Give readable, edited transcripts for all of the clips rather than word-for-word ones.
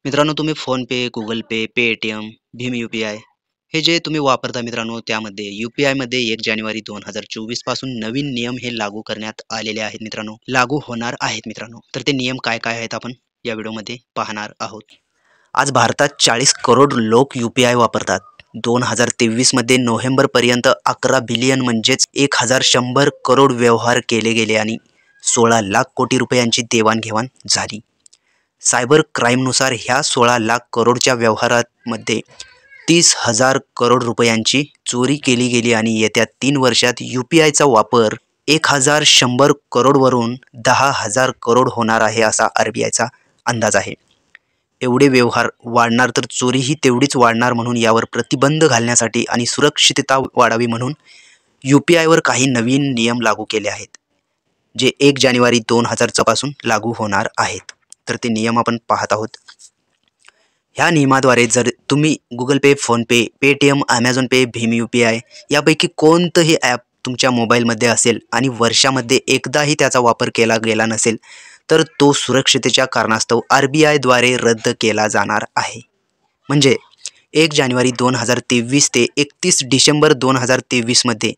मित्रांनो, तुम्ही PhonePe, Google पे, Paytm, Bhim UPI हे जे तुम्ही वापरता मित्रांनो, त्यामध्ये यूपीआयमध्ये 1 जानेवारी 2024 पासून नवीन नियम हे लागू करण्यात आलेले आहेत मित्रांनो. लागू होणार आहेत मित्रांनो. तर ते नियम काय-काय आहेत आपण या व्हिडिओमध्ये पाहणार आहोत. आज भारतात 40 करोड लोक यूपीआय वापरतात. 2023 मध्ये नोव्हेंबरपर्यंत 11 बिलियन म्हणजेच 1100 करोड व्यवहार केले गेले आणि 16 लाख कोटी रुपयांची देवाणघेवाण झाली. सायबर क्राईमनुसार ह्या 16 लाख करोडच्या व्यवहारामध्ये 30,000 करोड रुपयांची चोरी केली गेली आणि येत्या 3 वर्षात यूपीआयचा वापर 1100 करोडवरून 10,000 करोड होणार आहे असा आरबीआयचा अंदाज आहे. एवढे व्यवहार वाढणार तर चोरीही तेवढीच वाढणार, म्हणून यावर प्रतिबंध घालण्यासाठी आणि सुरक्षितता वाढावी म्हणून यूपीआयवर काही नवीन नियम लागू केले आहेत, जे 1 जानेवारी 2024 पासून लागू होणार आहेत. तर ते नियम आपण पाहत आहोत. ह्या नियमाद्वारे जर तुम्ही गुगल पे, फोनपे, पेटीएम, ॲमेझॉन पे, भीम यूपीआय यापैकी कोणतंही ॲप तुमच्या मोबाईलमध्ये असेल आणि वर्षामध्ये एकदाही त्याचा वापर केला गेला नसेल, तर तो सुरक्षिततेच्या कारणास्तव आरबीआयद्वारे रद्द केला जाणार आहे. म्हणजे 1 जानेवारी 2023 ते 31 डिसेंबर 2023 मध्ये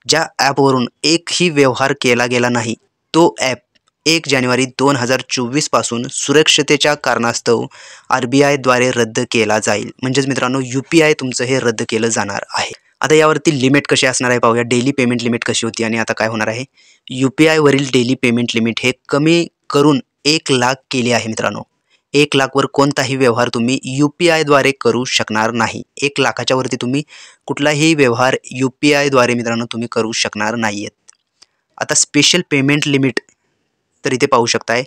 ज्या ॲपवरून एकही व्यवहार केला गेला नाही, तो ॲप 1 जानेवारी 2024 पासून सुरक्षिततेच्या कारणास्तव आरबीआयद्वारे रद्द केला जाईल. म्हणजेच मित्रांनो, यूपीआय तुमचं हे रद्द केलं जाणार आहे. आता यावरती लिमिट कशी असणार आहे पाहूया. डेली पेमेंट लिमिट कशी होती आणि आता काय होणार आहे. यूपीआयवरील डेली पेमेंट लिमिट हे कमी करून 1 लाख केले आहे मित्रांनो. 1 लाखवर कोणताही व्यवहार तुम्ही यूपीआयद्वारे करू शकणार नाही. 1 लाखाच्या वरती तुम्ही कुठलाही व्यवहार यूपीआयद्वारे मित्रांनो तुम्ही करू शकणार नाहीयेत. आता स्पेशल पेमेंट लिमिट तर इथे पाहू शकताय,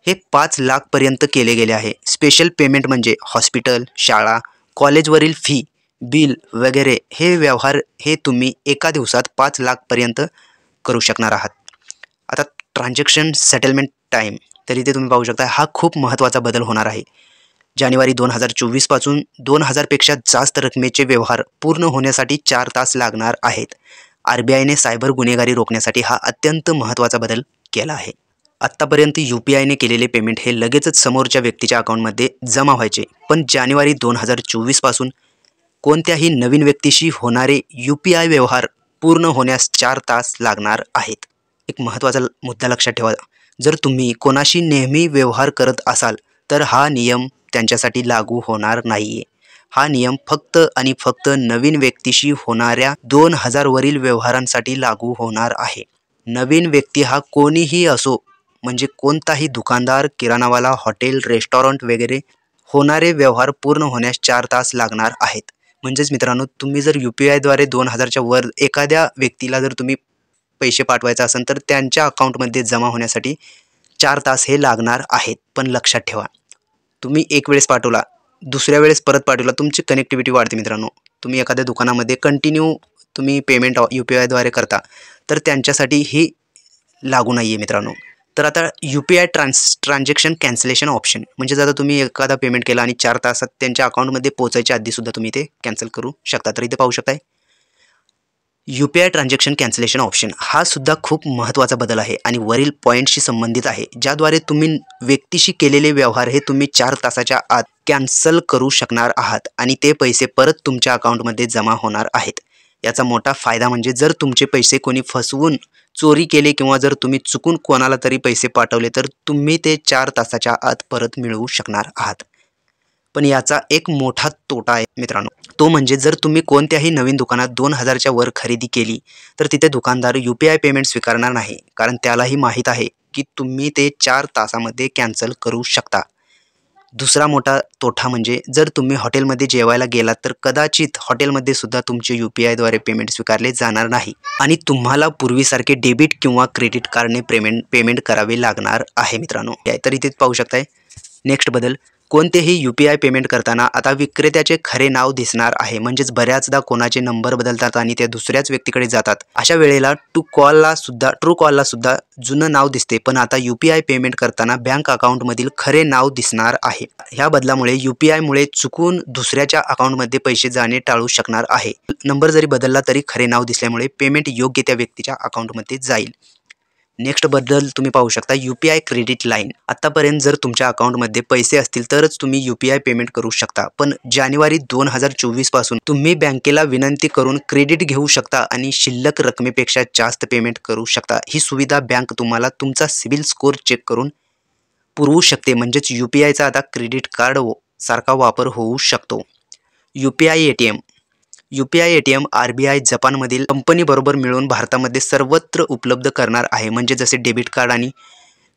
हे 5 लाखपर्यंत केले गेले आहे. स्पेशल पेमेंट म्हणजे हॉस्पिटल, शाळा, कॉलेजवरील फी, बिल वगैरे हे व्यवहार हे तुम्ही एका दिवसात 5 लाखपर्यंत करू शकणार आहात. आता ट्रान्झॅक्शन सेटलमेंट टाईम तर इथे तुम्ही पाहू शकता, हा खूप महत्त्वाचा बदल होणार आहे. जानेवारी 2024 पासून 2000 पेक्षा जास्त रकमेचे व्यवहार पूर्ण होण्यासाठी 4 तास लागणार आहेत. आरबीआयने सायबर गुन्हेगारी रोखण्यासाठी हा अत्यंत महत्त्वाचा बदल केला आहे. आत्तापर्यंत यूपीआयने केलेले पेमेंट हे लगेचच समोरच्या व्यक्तीच्या अकाउंटमध्ये जमा व्हायचे, पण जानेवारी 2024 पासून कोणत्याही नवीन व्यक्तीशी होणारे यूपीआय व्यवहार पूर्ण होण्यास 4 तास लागणार आहेत. एक महत्त्वाचा मुद्दा लक्षात ठेवा, जर तुम्ही कोणाशी नेहमी व्यवहार करत असाल तर हा नियम त्यांच्यासाठी लागू होणार नाहीये. हा नियम फक्त आणि फक्त नवीन व्यक्तीशी होणाऱ्या 2000 वरील व्यवहारांसाठी लागू होणार आहे. नवीन व्यक्ती हा कोणीही असो, म्हणजे कोणताही दुकानदार, किराणावाला, हॉटेल, रेस्टॉरंट वगैरे होणारे व्यवहार पूर्ण होण्यास 4 तास लागणार आहेत. म्हणजेच मित्रांनो, तुम्ही जर यूपीआयद्वारे 2000च्या वर एखाद्या व्यक्तीला जर तुम्ही पैसे पाठवायचे असेल तर त्यांच्या अकाउंटमध्ये जमा होण्यासाठी 4 तास हे लागणार आहेत. पण लक्षात ठेवा, तुम्ही एक वेळेस पाठवला, दुसऱ्या वेळेस परत पाठवला, तुमची कनेक्टिव्हिटी वाढते मित्रांनो. तुम्ही एखाद्या दुकानामध्ये कंटिन्यू तुम्ही पेमेंट यूपीआयद्वारे करता, तर त्यांच्यासाठी ही लागू नाही आहे मित्रांनो. तर आता यूपीआय ट्रान्झॅक्शन कॅन्सलेशन ऑप्शन, म्हणजे आता तुम्ही एखादा पेमेंट केला आणि 4 तासात त्यांच्या अकाउंटमध्ये पोहोचायच्या आधीसुद्धा तुम्ही ते कॅन्सल करू शकता. तर इथे पाहू शकताय, यूपीआय ट्रान्झॅक्शन कॅन्सलेशन ऑप्शन हा सुद्धा खूप महत्त्वाचा बदल आहे आणि वरील पॉईंटशी संबंधित आहे, ज्याद्वारे तुम्ही व्यक्तीशी केलेले व्यवहार हे तुम्ही 4 तासाच्या आत कॅन्सल करू शकणार आहात आणि ते पैसे परत तुमच्या अकाउंटमध्ये जमा होणार आहेत. याचा मोठा फायदा म्हणजे जर तुमचे पैसे कोणी फसवून चोरी केले किंवा जर तुम्ही चुकून कोणाला तरी पैसे पाठवले तर तुम्ही ते 4 तासाच्या आत परत मिळवू शकणार आहात. पण याचा एक मोठा तोटा आहे मित्रांनो, तो म्हणजे जर तुम्ही कोणत्याही नवीन दुकानात 2000च्या वर खरेदी केली तर तिथे दुकानदार यूपीआय पेमेंट स्वीकारणार नाही, कारण त्यालाही माहीत आहे की तुम्ही ते 4 तासामध्ये कॅन्सल करू शकता. दुसरा मोठा तोटा म्हणजे जर तुम्ही हॉटेलमध्ये जेवायला गेलात तर कदाचित हॉटेलमध्ये सुद्धा तुमचे यूपीआयद्वारे पेमेंट स्वीकारले जाणार नाही आणि तुम्हाला पूर्वीसारखे डेबिट किंवा क्रेडिट कार्डने पेमेंट करावे लागणार आहे मित्रांनो. तर इथे पाहू शकताय नेक्स्ट बदल, कोणतेही यूपीआय पेमेंट करताना आता विक्रेत्याचे खरे नाव दिसणार आहे. म्हणजेच बऱ्याचदा कोणाचे नंबर बदलतात आणि ते दुसऱ्याच व्यक्तीकडे जातात. अशा वेळेला ट्रू कॉलला सुद्धा जुनं नाव दिसते, पण आता यूपीआय पेमेंट करताना बँक अकाउंटमधील खरे नाव दिसणार आहे. ह्या बदलामुळे यूपीआयमुळे चुकून दुसऱ्याच्या अकाउंटमध्ये पैसे जाणे टाळू शकणार आहे. नंबर जरी बदलला तरी खरे नाव दिसल्यामुळे पेमेंट योग्य त्या व्यक्तीच्या अकाउंटमध्ये जाईल. नेक्स्ट बद्दल तुम्ही पाहू शकता UPI क्रेडिट लाईन. आतापर्यंत जर तुमच्या अकाउंटमध्ये पैसे असतील तरच तुम्ही UPI पेमेंट करू शकता. पण जानेवारी 2024 पासून तुम्ही बँकेला विनंती करून क्रेडिट घेऊ शकता आणि शिल्लक रकमेपेक्षा जास्त पेमेंट करू शकता. ही सुविधा बँक तुम्हाला तुमचा सिबिल स्कोर चेक करून पुरवू शकते. म्हणजेच UPIचा आता क्रेडिट कार्ड सारखा वापर होऊ शकतो. UPI ATM. UPI ATM RBI जपानमधील कंपनीबरोबर मिळून भारतामध्ये सर्वत्र उपलब्ध करणार आहे. म्हणजे जसे डेबिट कार्ड आणि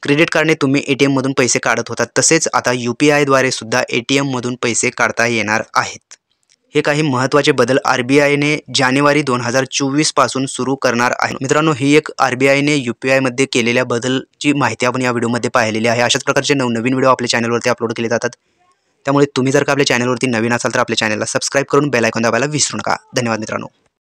क्रेडिट कार्डने तुम्ही ATM मधून पैसे काढत होता, तसेच आता UPI द्वारे सुद्धा ATM मधून पैसे काढता येणार आहेत. हे काही महत्त्वाचे बदल RBIने जानेवारी 2024 पासून सुरू करणार आहे. मित्रांनो, ही एक RBIने UPI मध्ये केलेल्या बदलची माहिती आपण या व्हिडिओमध्ये पाहिलेली आहे. अशाच प्रकारचे नवनवीन व्हिडिओ आपल्या चॅनलवरती अपलोड केले जातात. त्यामुळे तुम्ही जर का आपल्या चॅनलवरती नवीन असाल तर आपल्या चॅनलला सबस्क्राईब करून बेल आयकॉन दाबायला विसरू नका. धन्यवाद मित्रांनो.